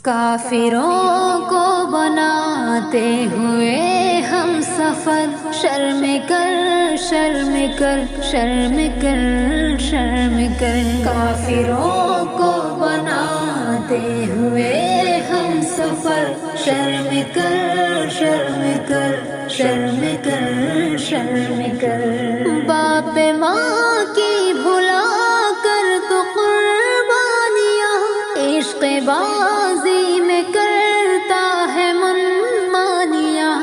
کافروں کو بناتے ہوئے ہم سفر، شرم کر شرم کر شرم کر شرم کر، کافروں کو بناتے ہوئے ہم سفر، شرم کر شرم کر شرم کر شرم کر، باپ ماں کی بھلا کر تو قربانیاں، عشق بازی میں کرتا ہے منمانیاں،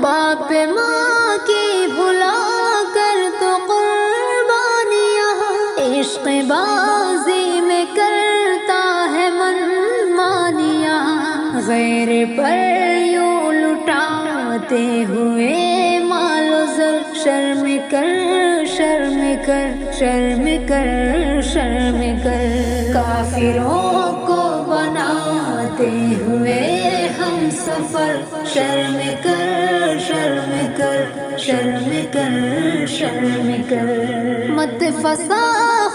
باپ ماں کی بھلا کر تو قربانیاں، عشق بازی میں کرتا ہے منمانیاں، غیر پر یوں لٹاتے ہوئے مال و زر، شرم کر شرم کر شرم کر شرم کر، کافروں کو بناتے ہوئے ہم سفر، شرم کر شرم کر شرم کر شرم کر، مت پھنسا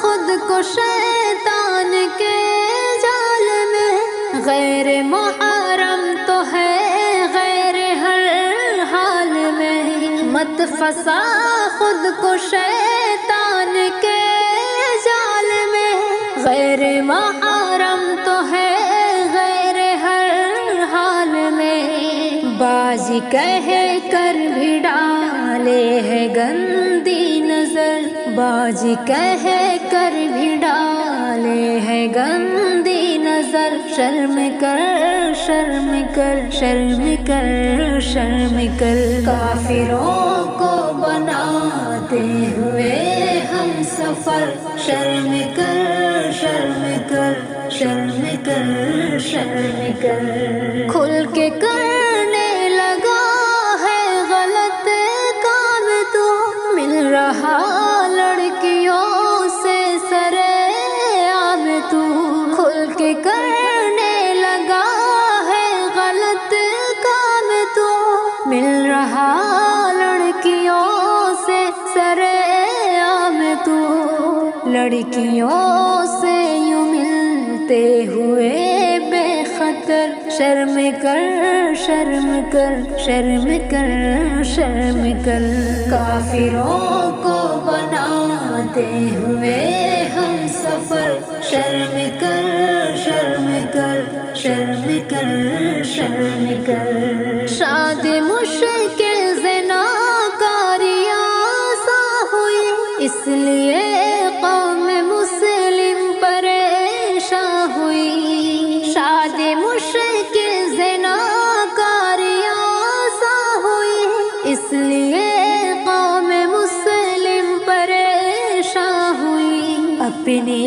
خود کو شیطان کے جال میں، غیر محرم تو ہے غیر ہر حال میں، مت پھنسا خود کو شیطان کے جال میں، غیر محرم تو ہے غیر ہر حال میں، بازی کہہ کر بھی ڈالے ہے گندی نظر، بازی کہہ کر بھی ڈالے ہے گندی نظر، شرم کر شرم کر شرم کر شرم کر، کافروں کو بناتے ہوئے ہم سفر، شرم کر شرم کر شرم کر شرم کر، کھل کے کرنے لگا ہے غلط کام تو، مل رہا لڑکیوں سے سرعام تو، کھل کے کرنے لگا ہے غلط کام تو، مل رہا لڑکیوں سے سرعام تو، لڑکیوں سے یوں ملتے ہوئے بے خطر، شرم کر شرم کر شرم کر شرم کر، کافروں کو بناتے ہوئے ہم سفر، شرم کر شرم کر شرم کر شرم کر، شادی مشکل زناکاریاں سا ہوئی، اس لیے قوم مسلم پریشاں ہوئی، شادی مشکل زناکاریاں سا ہوئی، اس لیے قوم مسلم پریشاں ہوئی، اپنی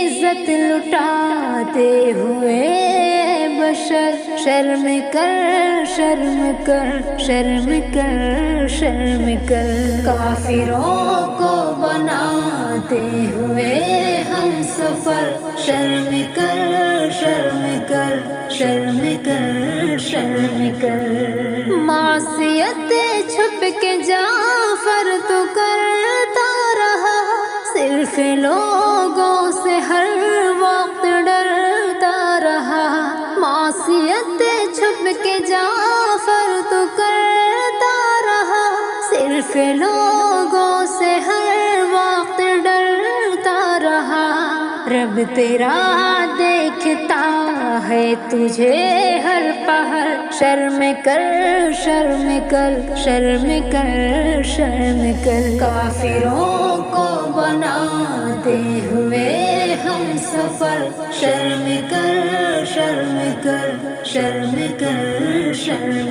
عزت لٹاتے ہوئے بشر، شرم کر شرم کر شرم کر شرم کر، کافروں کو بناتے ہوئے ہم سفر، شرم کر شرم کر شرم کر شرم کر، معصیتیں چھپ کے جعفر تو کرتا رہا، صرف لوگوں سے ہر وقت ڈرتا رہا، معصیتیں چھپ کے جعفر تو کرتا رہا، صرف لوگوں سے ہر وقت ڈرتا رہا، رب تیرا دیکھتا ہے تجھے ہر پہر، شرم کر شرم کر شرم کر شرم کر، کافروں کو بناتے ہوئے ہم سفر، شرم کر شرم کر شرم کر شرم